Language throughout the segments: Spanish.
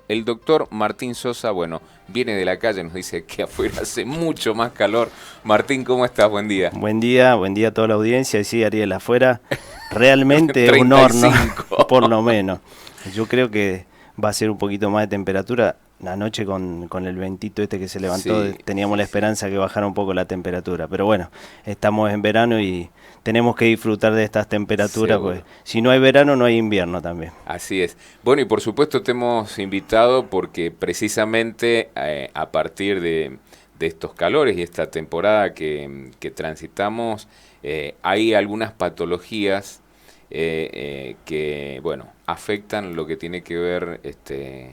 El doctor Martín Sosa, bueno, viene de la calle, nos dice que afuera hace mucho más calor. Martín, ¿cómo estás? Buen día. Buen día a toda la audiencia. Y sí, Ariel, afuera realmente es un 35. horno, por lo menos. Yo creo que va a ser un poquito más de temperatura. Anoche con el ventito este que se levantó, Sí, teníamos sí, la sí. esperanza que bajara un poco la temperatura. Pero bueno, estamos en verano y tenemos que disfrutar de estas temperaturas, pues Seguro. si no hay verano, no hay invierno también. Así es. Bueno, y por supuesto te hemos invitado porque precisamente a partir de estos calores y esta temporada que transitamos, hay algunas patologías que, bueno, afectan lo que tiene que ver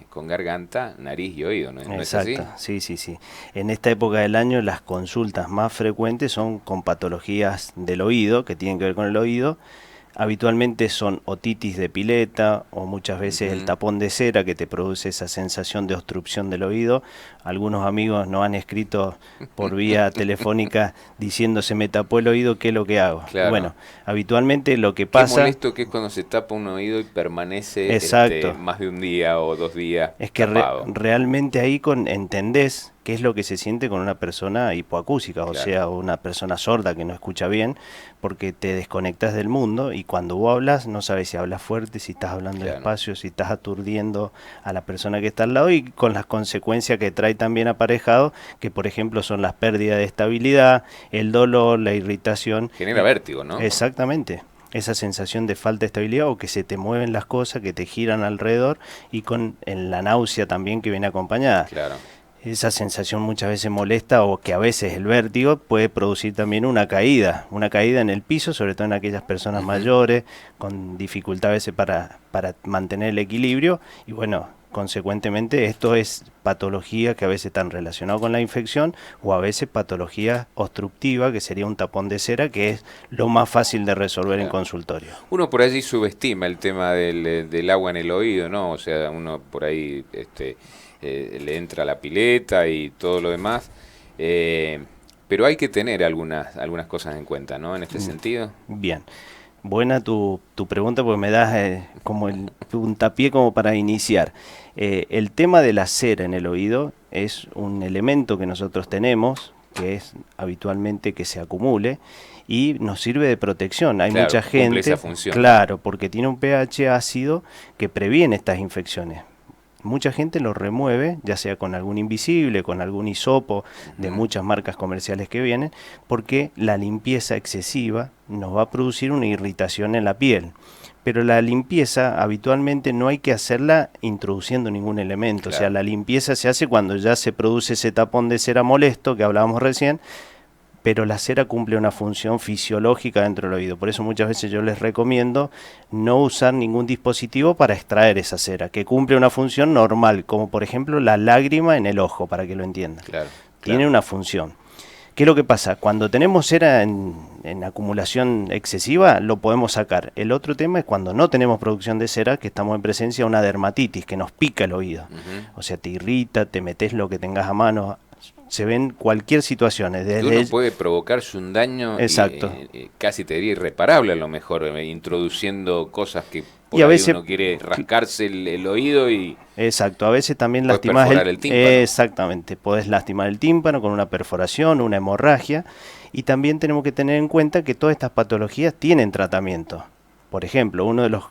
con garganta, nariz y oído, ¿no es así? Exacto, sí, sí, sí. En esta época del año las consultas más frecuentes son con patologías del oído, que tienen que ver con el oído. Habitualmente son otitis de pileta o muchas veces el Ujú. tapón de cera que te produce esa sensación de obstrucción del oído. Algunos amigos nos han escrito por vía telefónica diciendo se me tapó el oído, ¿qué es lo que hago? Claro. Bueno, habitualmente lo que Qué pasa, molesto que es cuando se tapa un oído y permanece exacto, más de un día o 2 días es que tapado. realmente ahí entendés qué es lo que se siente con una persona hipoacúsica, o Claro, sea, una persona sorda que no escucha bien, porque te desconectas del mundo y cuando vos hablas no sabes si hablas fuerte, si estás hablando claro. despacio, si estás aturdiendo a la persona que está al lado y con las consecuencias que trae también aparejado, que por ejemplo son las pérdidas de estabilidad, el dolor, la irritación. Genera vértigo, ¿no? Exactamente. Esa sensación de falta de estabilidad o que se te mueven las cosas, que te giran alrededor y con la náusea también que viene acompañada. Claro. Esa sensación muchas veces molesta o que a veces el vértigo puede producir también una caída en el piso, sobre todo en aquellas personas Ujú. mayores, con dificultad a veces para mantener el equilibrio y bueno, consecuentemente esto es patología que a veces están relacionadas con la infección o a veces patología obstructiva que sería un tapón de cera que es lo más fácil de resolver en Claro. consultorio. Uno por allí subestima el tema del agua en el oído, ¿no? O sea, uno por ahí le entra la pileta y todo lo demás. eh, pero hay que tener algunas cosas en cuenta, ¿no? En este Mm, sentido. Bien. Buena tu pregunta porque me das como el puntapié como para iniciar. El tema de la cera en el oído es un elemento que nosotros tenemos, que es habitualmente que se acumule y nos sirve de protección. Hay Claro, mucha cumple esa gente, función, ¿no? claro, porque tiene un pH ácido que previene estas infecciones. Mucha gente lo remueve, ya sea con algún invisible, con algún hisopo de Ujú. muchas marcas comerciales que vienen, porque la limpieza excesiva nos va a producir una irritación en la piel. Pero la limpieza habitualmente no hay que hacerla introduciendo ningún elemento, o sea, Claro. la limpieza se hace cuando ya se produce ese tapón de cera molesto que hablábamos recién, pero la cera cumple una función fisiológica dentro del oído. Por eso muchas veces yo les recomiendo no usar ningún dispositivo para extraer esa cera, que cumple una función normal, como por ejemplo la lágrima en el ojo, para que lo entiendan. Claro, Tiene claro. una función. ¿Qué es lo que pasa? Cuando tenemos cera en acumulación excesiva, lo podemos sacar. El otro tema es cuando no tenemos producción de cera, que estamos en presencia de una dermatitis, que nos pica el oído. Ujú. O sea, te irrita, te metes lo que tengas a mano. Se ven cualquier situación, Que desde uno puede provocarse un daño exacto. casi te diría irreparable a lo mejor, introduciendo cosas que Y por a ahí veces, uno quiere rascarse el oído y exacto, a veces también puedes lastimás perforar el tímpano. exactamente, podés lastimar el tímpano con una perforación, una hemorragia, y también tenemos que tener en cuenta que todas estas patologías tienen tratamiento. Por ejemplo, uno de los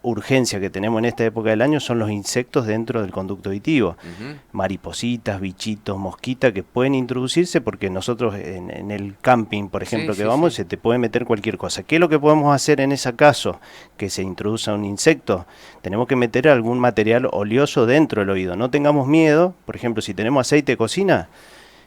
urgencias que tenemos en esta época del año son los insectos dentro del conducto auditivo. Ujú. Maripositas, bichitos, mosquitas que pueden introducirse porque nosotros en el camping, por Sí, ejemplo, que sí, vamos, sí. se te puede meter cualquier cosa. ¿Qué es lo que podemos hacer en ese caso? Que se introduzca un insecto. Tenemos que meter algún material oleoso dentro del oído. No tengamos miedo, por ejemplo, si tenemos aceite de cocina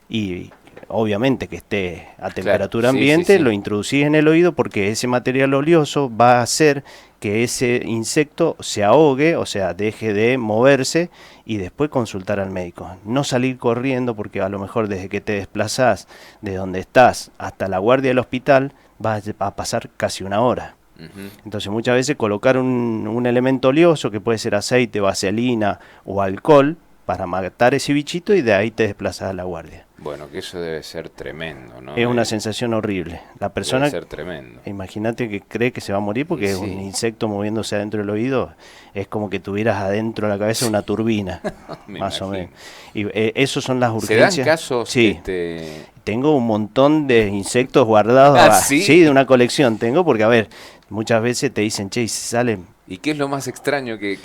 y obviamente que esté a Claro, temperatura sí, sí, ambiente, sí. lo introducís en el oído porque ese material oleoso va a hacer que ese insecto se ahogue, o sea, deje de moverse y después consultar al médico. No salir corriendo porque a lo mejor desde que te desplazás de donde estás hasta la guardia del hospital va a pasar casi una hora. Ujú. Entonces muchas veces colocar un elemento oleoso que puede ser aceite, vaselina o alcohol para matar ese bichito y de ahí te desplazas a la guardia. Bueno, que eso debe ser tremendo, ¿no? Es una sensación horrible. La persona, debe ser tremendo. imagínate que cree que se va a morir porque Y es un sí, insecto moviéndose adentro del oído, es como que tuvieras adentro de la cabeza una turbina, me más o menos. imagino. Y eso son las ¿Se dan urgencias. casos, Sí, este... tengo un montón de insectos guardados, Ah, sí, de sí? una colección tengo, porque a ver, muchas veces te dicen, che, y si sale, ¿Y qué es lo más extraño que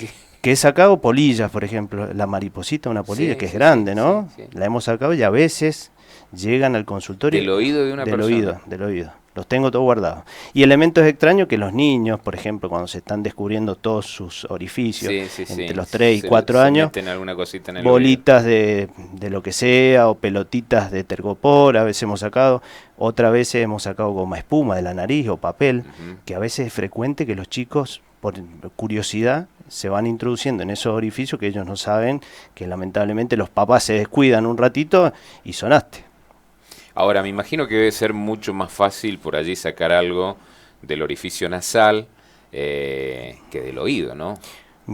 he sacado polillas, por ejemplo, la mariposita, una polilla Sí, que es sí, sí, grande, sí, ¿no? sí. La hemos sacado y a veces llegan al consultorio Del oído de una del persona? oído, del oído. Los tengo todos guardados. Y elementos extraños que los niños, por ejemplo, cuando se están descubriendo todos sus orificios, Sí, sí, entre sí. los 3 y 4 Se años, meten alguna cosita en el oído. bolitas de lo que sea o pelotitas de tergopor, a veces hemos sacado, otras veces hemos sacado goma espuma de la nariz o papel, Ujú. que a veces es frecuente que los chicos, por curiosidad, se van introduciendo en esos orificios que ellos no saben, que lamentablemente los papás se descuidan un ratito y sonaste. Ahora, me imagino que debe ser mucho más fácil por allí sacar algo del orificio nasal que del oído, ¿no?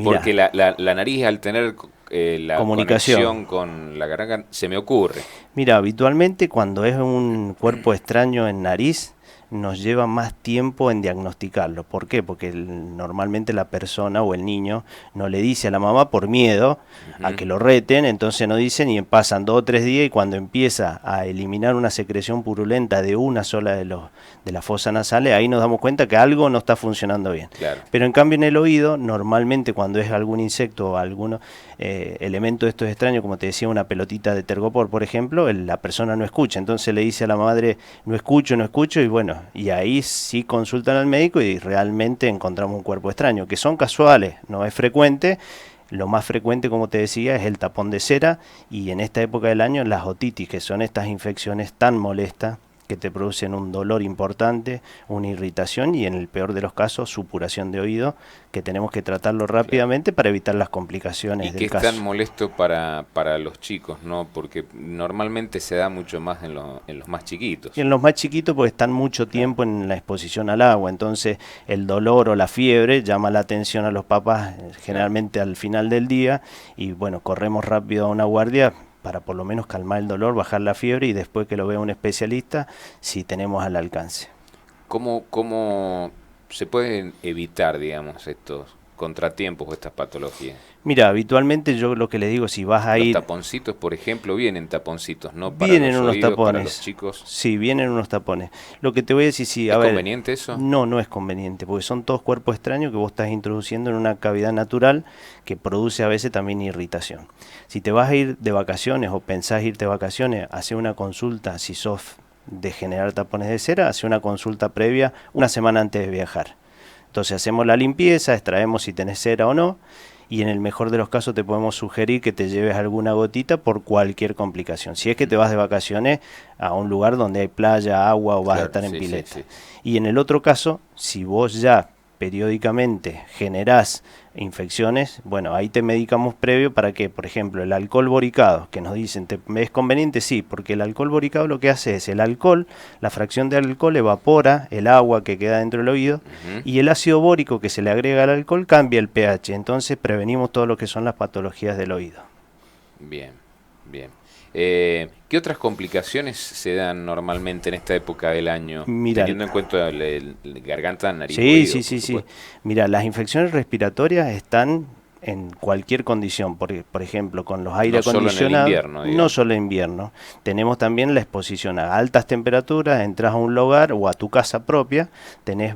Porque Mira, la nariz, al tener la comunicación. conexión con la garganta, se me ocurre. Mira, habitualmente cuando es un cuerpo extraño en nariz, nos lleva más tiempo en diagnosticarlo. ¿Por qué? Porque normalmente la persona o el niño no le dice a la mamá por miedo a Ujú. que lo reten, entonces no dicen y pasan 2 o 3 días y cuando empieza a eliminar una secreción purulenta de una sola de las fosas nasales, ahí nos damos cuenta que algo no está funcionando bien. Claro. Pero en cambio en el oído, normalmente cuando es algún insecto o algún elemento de estos extraños, como te decía, una pelotita de tergopor, por ejemplo, la persona no escucha. Entonces le dice a la madre, no escucho, no escucho, y bueno, y ahí sí consultan al médico y realmente encontramos un cuerpo extraño, que son casuales, no es frecuente. Lo más frecuente, como te decía, es el tapón de cera y en esta época del año las otitis, que son estas infecciones tan molestas que te producen un dolor importante, una irritación y en el peor de los casos supuración de oído, que tenemos que tratarlo Claro. rápidamente para evitar las Y complicaciones que del es tan caso. molesto para los chicos, ¿no? Porque normalmente se da mucho más en los más Y chiquitos. en los más chiquitos pues están mucho Claro. tiempo en la exposición al agua, entonces el dolor o la fiebre llama la atención a los papás Claro. generalmente al final del día y bueno, corremos rápido a una guardia para por lo menos calmar el dolor, bajar la fiebre y después que lo vea un especialista, si tenemos al alcance. ¿Cómo se pueden evitar, digamos, estos contratiempos o estas patologías? Mira, habitualmente yo lo que les digo, si vas a Los ir, taponcitos, por ejemplo, vienen taponcitos, ¿no? Para vienen los unos oídos, para los tapones, chicos. sí, vienen unos tapones. Lo que te voy a decir, sí, a ¿Es ver, conveniente eso? no, no es conveniente, porque son todos cuerpos extraños que vos estás introduciendo en una cavidad natural que produce a veces también irritación. Si te vas a ir de vacaciones o pensás irte de vacaciones, hace una consulta, si sos de generar tapones de cera, hace una consulta previa una semana antes de viajar. Entonces hacemos la limpieza, extraemos si tenés cera o no, y en el mejor de los casos te podemos sugerir que te lleves alguna gotita por cualquier complicación. Si es que te vas de vacaciones a un lugar donde hay playa, agua o vas a Claro, estar en sí, sí, pileta. sí. Y en el otro caso, si vos ya periódicamente generás infecciones, bueno, ahí te medicamos previo para que, por ejemplo, el alcohol boricado, que nos dicen, ¿es conveniente? Sí, porque el alcohol boricado lo que hace es el alcohol, la fracción de alcohol evapora el agua que queda dentro del oído Ujú. y el ácido bórico que se le agrega al alcohol cambia el pH, entonces prevenimos todo lo que son las patologías del oído. Bien, bien. ¿Qué otras complicaciones se dan normalmente en esta época del año, Mira, teniendo en cuenta garganta, nariz, sí, oído, sí, por sí, sí. supuesto? Mira, las infecciones respiratorias están en cualquier condición, por ejemplo, con los aire No solo en el acondicionados, invierno, no digamos. solo en invierno, tenemos también la exposición a altas temperaturas, entras a un lugar o a tu casa propia, tenés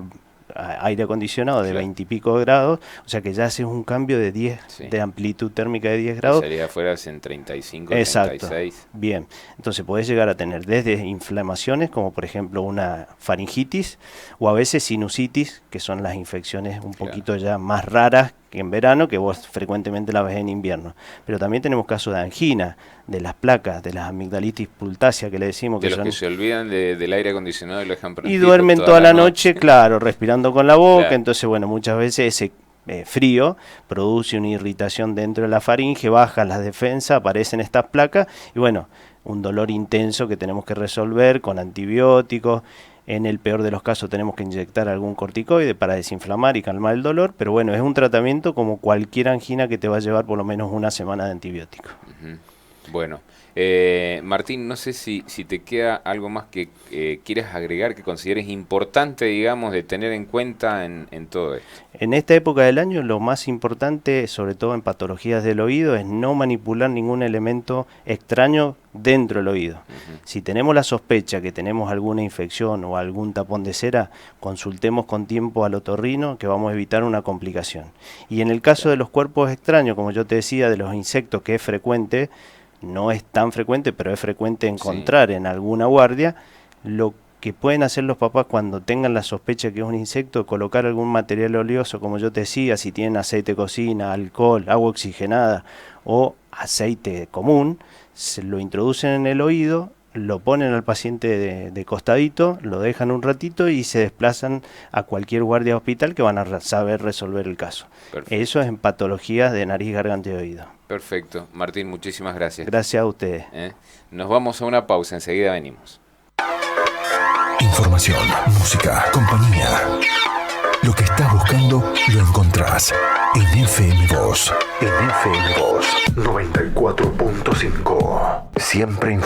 aire acondicionado de Claro, 20 y pico grados, o sea que ya haces un cambio de 10, sí. de amplitud térmica de 10 Y grados. salir afuera en 35, Exacto, 36. bien. Entonces podés llegar a tener desde inflamaciones, como por ejemplo una faringitis, o a veces sinusitis, que son las infecciones un Claro. poquito ya más raras que en verano, que vos frecuentemente las ves en invierno. Pero también tenemos casos de angina, de las placas, de las amigdalitis pultácea que le decimos, De que los que son se olvidan del aire acondicionado y lo dejan y prendido duermen toda toda la la noche. noche, claro, respirando con la boca, Claro. entonces bueno, muchas veces ese frío produce una irritación dentro de la faringe, baja las defensas, aparecen estas placas y bueno, un dolor intenso que tenemos que resolver con antibióticos. En el peor de los casos tenemos que inyectar algún corticoide para desinflamar y calmar el dolor, pero bueno, es un tratamiento como cualquier angina que te va a llevar por lo menos una semana de antibiótico. Ujú. Bueno, Martín, no sé si te queda algo más que quieras agregar, que consideres importante, digamos, de tener en cuenta en todo esto. En esta época del año lo más importante, sobre todo en patologías del oído, es no manipular ningún elemento extraño dentro del oído. Ujú. Si tenemos la sospecha que tenemos alguna infección o algún tapón de cera, consultemos con tiempo al otorrino, que vamos a evitar una complicación. Y en el caso de los cuerpos extraños, como yo te decía, de los insectos, que es frecuente, no es tan frecuente, pero es frecuente encontrar en alguna guardia, lo que pueden hacer los papás cuando tengan la sospecha que es un insecto, colocar algún material oleoso, como yo te decía, si tienen aceite de cocina, alcohol, agua oxigenada o aceite común, se lo introducen en el oído, lo ponen al paciente de costadito, lo dejan un ratito y se desplazan a cualquier guardia de hospital que van a saber resolver el caso. Perfecto. Eso es en patologías de nariz, garganta y oído. Perfecto. Martín, muchísimas gracias. Gracias a ustedes. Nos vamos a una pausa, enseguida venimos. Información, música, compañía. Lo que estás buscando lo encontrás en FM Voz. En FM Voz 94.5. Siempre informado.